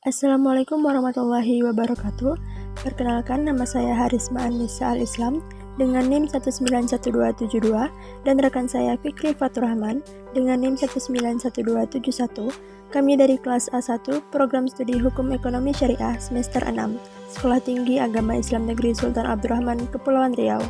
Assalamualaikum warahmatullahi wabarakatuh. Perkenalkan, nama saya Harisma Anissa Al-Islam dengan NIM 191272 dan rekan saya Fikri Faturrahman dengan NIM 191271. Kami dari kelas A1 Program Studi Hukum Ekonomi Syariah semester 6 Sekolah Tinggi Agama Islam Negeri Sultan Abdurrahman, Kepulauan Riau.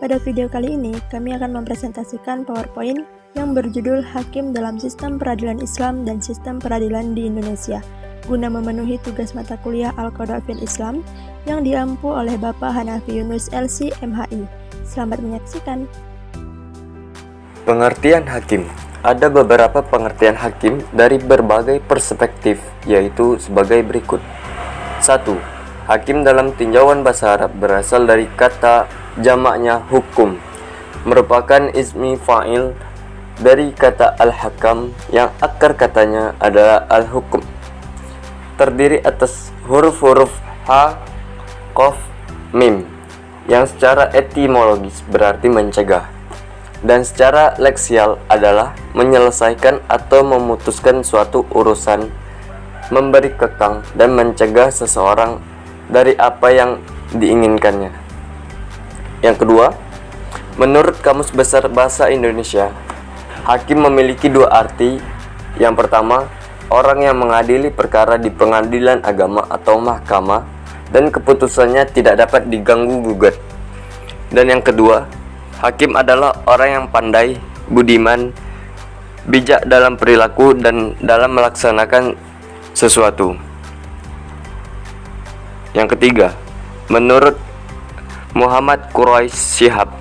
Pada video kali ini, kami akan mempresentasikan PowerPoint yang berjudul Hakim dalam Sistem Peradilan Islam dan Sistem Peradilan di Indonesia, guna memenuhi tugas mata kuliah Al-Qadha fil Islam yang diampu oleh Bapak Hanafi Yunus LC MHI. Selamat menyaksikan. Pengertian hakim. Ada beberapa pengertian hakim dari berbagai perspektif, yaitu sebagai berikut. 1. Hakim dalam tinjauan bahasa Arab berasal dari kata jamaknya hukum, merupakan ismi fa'il dari kata al-hakam yang akar katanya adalah al-hukum. Terdiri atas huruf-huruf ha, qaf, mim yang secara etimologis berarti mencegah, dan secara leksial adalah menyelesaikan atau memutuskan suatu urusan, memberi kekang dan mencegah seseorang dari apa yang diinginkannya. Yang kedua, menurut Kamus Besar Bahasa Indonesia, hakim memiliki dua arti. Yang pertama, orang yang mengadili perkara di pengadilan agama atau mahkamah dan keputusannya tidak dapat diganggu-gugat. Dan yang kedua, hakim adalah orang yang pandai, budiman, bijak dalam perilaku dan dalam melaksanakan sesuatu. Yang ketiga, menurut Muhammad Quraish Shihab,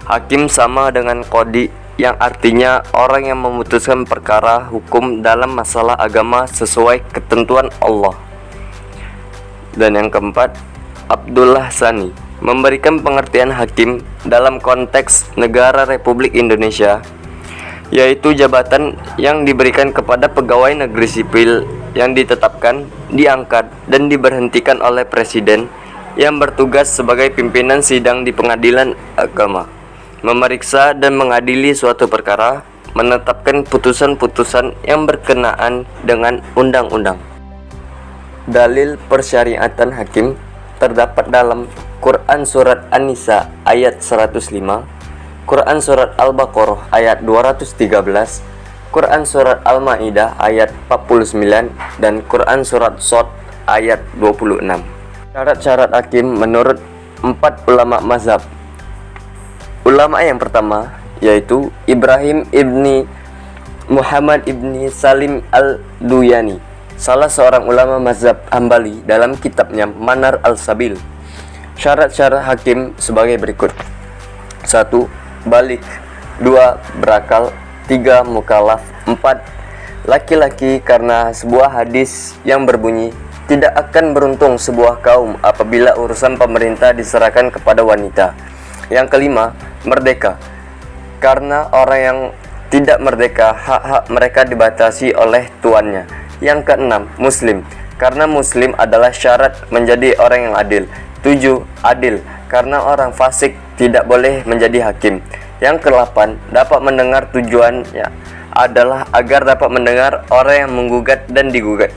hakim sama dengan qadi, yang artinya orang yang memutuskan perkara hukum dalam masalah agama sesuai ketentuan Allah. Dan yang keempat, Abdullah Sani memberikan pengertian hakim dalam konteks negara Republik Indonesia, yaitu jabatan yang diberikan kepada pegawai negeri sipil yang ditetapkan, diangkat, dan diberhentikan oleh presiden yang bertugas sebagai pimpinan sidang di pengadilan agama, memeriksa dan mengadili suatu perkara, menetapkan putusan-putusan yang berkenaan dengan undang-undang. Dalil persyariatan hakim terdapat dalam Quran Surat An-Nisa ayat 105, Quran Surat Al-Baqarah ayat 213, Quran Surat Al-Ma'idah ayat 49, dan Quran Surat Shad ayat 26. Syarat-syarat hakim menurut 4 ulama mazhab. Ulama yang pertama yaitu Ibrahim ibni Muhammad ibni Salim al-Duyani, salah seorang ulama mazhab Hambali, dalam kitabnya Manar al-Sabil. Syarat-syarat hakim sebagai berikut. 1. Balik. 2. Berakal. 3. Mukallaf. 4. Laki-laki, karena sebuah hadis yang berbunyi, tidak akan beruntung sebuah kaum apabila urusan pemerintah diserahkan kepada wanita. Yang kelima, merdeka, karena orang yang tidak merdeka, hak-hak mereka dibatasi oleh tuannya. Yang keenam, muslim, karena muslim adalah syarat menjadi orang yang adil. 7. Adil, karena orang fasik tidak boleh menjadi hakim. Yang ke-8, dapat mendengar, tujuannya adalah agar dapat mendengar orang yang menggugat dan digugat.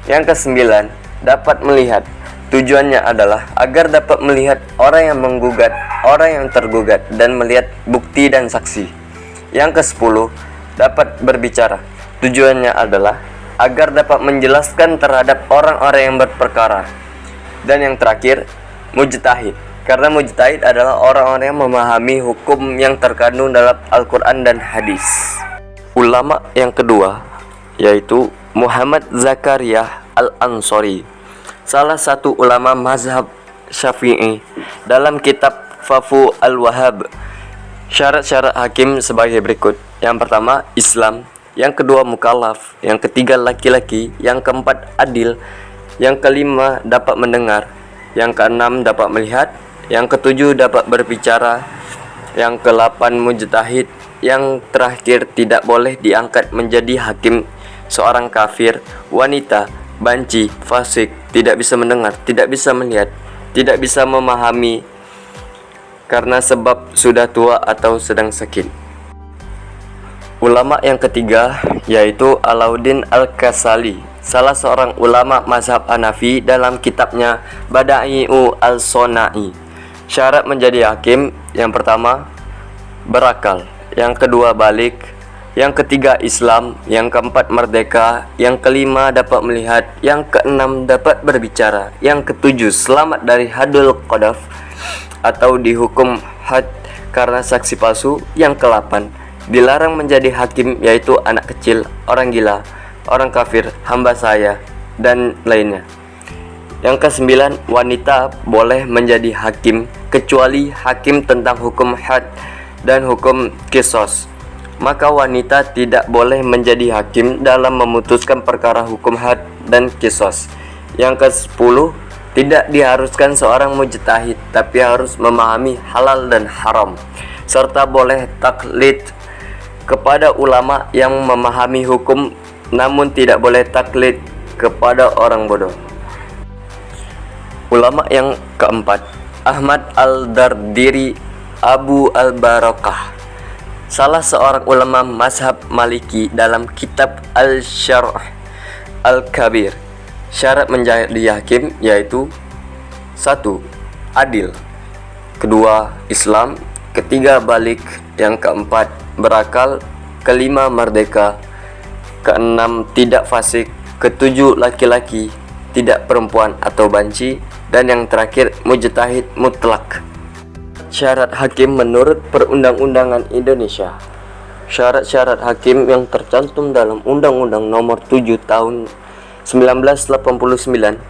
Yang ke-9, dapat melihat, tujuannya adalah agar dapat melihat orang yang menggugat, orang yang tergugat, dan melihat bukti dan saksi. Yang ke-10, dapat berbicara, tujuannya adalah agar dapat menjelaskan terhadap orang-orang yang berperkara. Dan yang terakhir, mujtahid, karena mujtahid adalah orang-orang yang memahami hukum yang terkandung dalam Al-Quran dan hadis. Ulama yang kedua yaitu Muhammad Zakaria Al-Ansari, salah satu ulama mazhab Syafi'i, dalam kitab Fafu Al-Wahhab. Syarat-syarat hakim sebagai berikut. Yang pertama, Islam. Yang kedua, mukallaf. Yang ketiga, laki-laki. Yang keempat, adil. Yang kelima, dapat mendengar. Yang keenam, dapat melihat. Yang ketujuh, dapat berbicara. Yang ke-8, mujtahid. Yang terakhir, tidak boleh diangkat menjadi hakim seorang kafir, wanita, banci, fasik, tidak bisa mendengar, tidak bisa melihat, tidak bisa memahami karena sebab sudah tua atau sedang sakit. Ulama yang ketiga yaitu Alauddin Al-Kasali, salah seorang ulama mazhab Hanafi dalam kitabnya Bada'i'u al-Sonai. Syarat menjadi hakim: yang pertama, berakal; yang kedua, balik; yang ketiga, Islam; yang keempat, merdeka; yang kelima, dapat melihat; yang keenam, dapat berbicara; yang ketujuh, selamat dari hadul qadhaf atau dihukum had karena saksi palsu; yang ke-8, dilarang menjadi hakim, yaitu anak kecil, orang gila, orang kafir, hamba saya, dan lainnya. Yang ke-9, wanita boleh menjadi hakim kecuali hakim tentang hukum had dan hukum qisas. Maka wanita tidak boleh menjadi hakim dalam memutuskan perkara hukum had dan qisas. Yang ke-10, tidak diharuskan seorang mujtahid, tapi harus memahami halal dan haram, serta boleh taklid kepada ulama yang memahami hukum, namun tidak boleh taklid kepada orang bodoh. Ulama yang keempat, Ahmad al-Dardiri Abu al-Barakah, salah seorang ulama mazhab Maliki, dalam kitab Al-Syarh Al-Kabir. Syarat menjadi hakim yaitu: 1. Adil; kedua, Islam; ketiga, balik; yang keempat, berakal; kelima, merdeka; keenam, tidak fasik; ketujuh, laki-laki, tidak perempuan atau banci; dan yang terakhir, mujtahid mutlak. Syarat hakim menurut Perundang-undangan Indonesia. Syarat-syarat hakim yang tercantum dalam Undang-Undang Nomor 7 Tahun 1989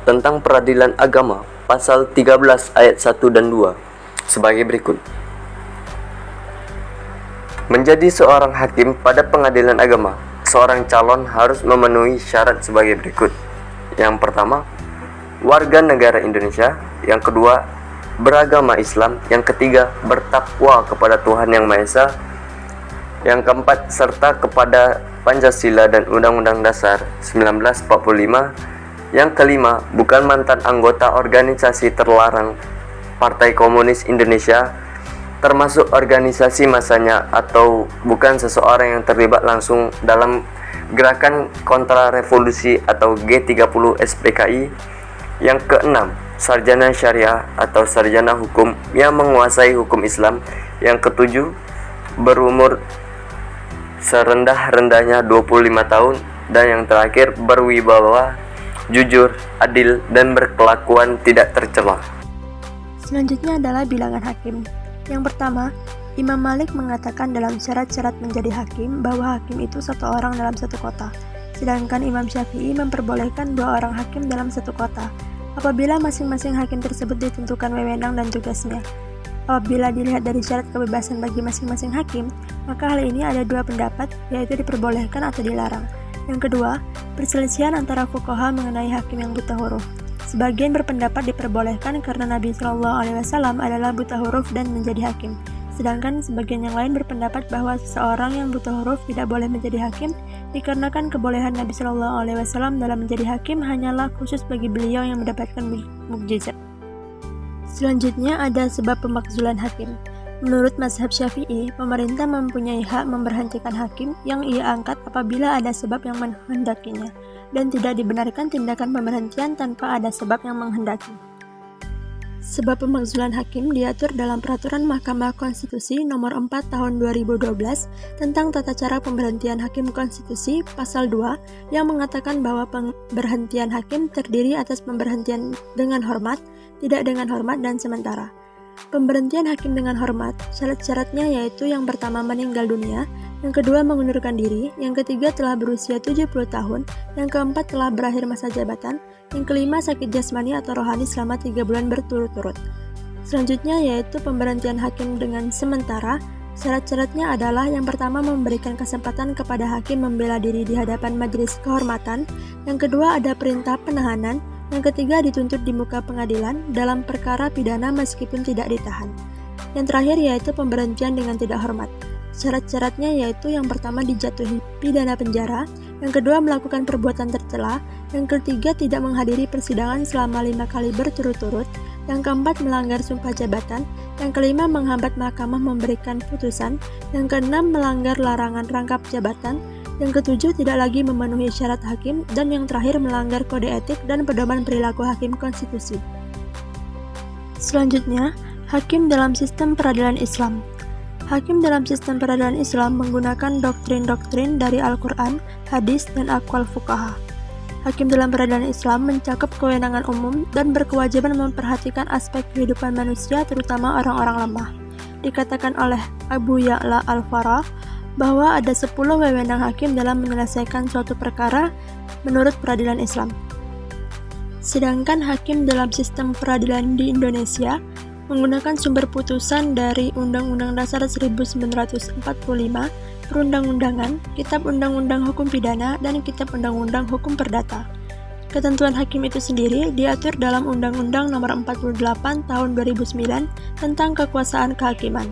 tentang Peradilan Agama, Pasal 13 ayat 1 dan 2 sebagai berikut. Menjadi seorang hakim pada pengadilan agama, seorang calon harus memenuhi syarat sebagai berikut. Yang pertama, warga negara Indonesia; yang kedua, beragama Islam; yang ketiga, bertakwa kepada Tuhan Yang Maha Esa; yang keempat, serta kepada Pancasila dan Undang-Undang Dasar 1945; yang kelima, bukan mantan anggota organisasi terlarang Partai Komunis Indonesia, termasuk organisasi masanya, atau bukan seseorang yang terlibat langsung dalam gerakan kontrarevolusi atau G30 SPKI; yang keenam, sarjana syariah atau sarjana hukum yang menguasai hukum Islam; yang ketujuh, berumur serendah-rendahnya 25 tahun; dan yang terakhir, berwibawa, jujur, adil, dan berkelakuan tidak tercela. Selanjutnya adalah bilangan hakim. Yang pertama, Imam Malik mengatakan dalam syarat-syarat menjadi hakim bahwa hakim itu satu orang dalam satu kota, sedangkan Imam Syafi'i memperbolehkan 2 orang hakim dalam satu kota, apabila masing-masing hakim tersebut ditentukan wewenang dan tugasnya. Apabila dilihat dari syarat kebebasan bagi masing-masing hakim, maka hal ini ada 2 pendapat, yaitu diperbolehkan atau dilarang. Yang kedua, perselisihan antara fuqaha mengenai hakim yang buta huruf. Sebagian berpendapat diperbolehkan karena Nabi SAW adalah buta huruf dan menjadi hakim. Sedangkan sebagian yang lain berpendapat bahwa seseorang yang buta huruf tidak boleh menjadi hakim dikarenakan kebolehan Nabi SAW dalam menjadi hakim hanyalah khusus bagi beliau yang mendapatkan mukjizat. Selanjutnya ada sebab pemakzulan hakim. Menurut mazhab Syafi'i, pemerintah mempunyai hak memberhentikan hakim yang ia angkat apabila ada sebab yang menghendakinya, dan tidak dibenarkan tindakan pemberhentian tanpa ada sebab yang menghendaki. Sebab pemakzulan hakim diatur dalam Peraturan Mahkamah Konstitusi Nomor 4 Tahun 2012 tentang tata cara pemberhentian hakim konstitusi, Pasal 2, yang mengatakan bahwa pemberhentian hakim terdiri atas pemberhentian dengan hormat, tidak dengan hormat, dan sementara. Pemberhentian hakim dengan hormat, syarat-syaratnya yaitu: yang pertama, meninggal dunia; yang kedua, mengundurkan diri; yang ketiga, telah berusia 70 tahun; yang keempat, telah berakhir masa jabatan; yang kelima, sakit jasmani atau rohani selama 3 bulan berturut-turut. Selanjutnya yaitu pemberhentian hakim dengan sementara. Syarat-syaratnya adalah: yang pertama, memberikan kesempatan kepada hakim membela diri di hadapan majelis kehormatan; yang kedua, ada perintah penahanan; yang ketiga, dituntut di muka pengadilan dalam perkara pidana meskipun tidak ditahan. Yang terakhir yaitu pemberhentian dengan tidak hormat. Syarat-syaratnya yaitu: yang pertama, dijatuhi pidana penjara; yang kedua, melakukan perbuatan tercela; yang ketiga, tidak menghadiri persidangan selama 5 kali berturut-turut; yang keempat, melanggar sumpah jabatan; yang kelima, menghambat mahkamah memberikan putusan; yang keenam, melanggar larangan rangkap jabatan; Yang ketujuh, tidak lagi memenuhi syarat hakim. Dan yang terakhir, melanggar kode etik dan pedoman perilaku hakim konstitusi. Selanjutnya, hakim dalam sistem peradilan Islam. Hakim dalam sistem peradilan Islam menggunakan doktrin-doktrin dari Al-Quran, hadis, dan aqwal fuqaha. Hakim dalam peradilan Islam mencakup kewenangan umum dan berkewajiban memperhatikan aspek kehidupan manusia, terutama orang-orang lemah. Dikatakan oleh Abu Ya'la Al-Farah bahwa ada 10 wewenang hakim dalam menyelesaikan suatu perkara menurut peradilan Islam. Sedangkan hakim dalam sistem peradilan di Indonesia menggunakan sumber putusan dari Undang-Undang Dasar 1945, Perundang-undangan, Kitab Undang-Undang Hukum Pidana, dan Kitab Undang-Undang Hukum Perdata. Ketentuan hakim itu sendiri diatur dalam Undang-Undang Nomor 48 Tahun 2009 tentang kekuasaan kehakiman.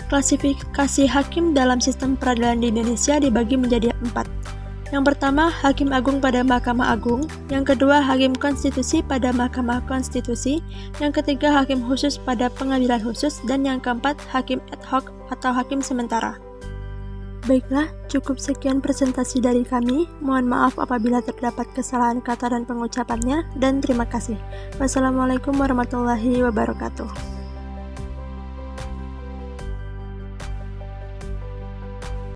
Klasifikasi hakim dalam sistem peradilan di Indonesia dibagi menjadi 4. Yang pertama, Hakim Agung pada Mahkamah Agung. Yang kedua, Hakim Konstitusi pada Mahkamah Konstitusi. Yang ketiga, Hakim Khusus pada Pengadilan Khusus. Dan yang keempat, Hakim Ad Hoc atau Hakim Sementara. Baiklah, cukup sekian presentasi dari kami. Mohon maaf apabila terdapat kesalahan kata dan pengucapannya, dan terima kasih. Wassalamualaikum warahmatullahi wabarakatuh.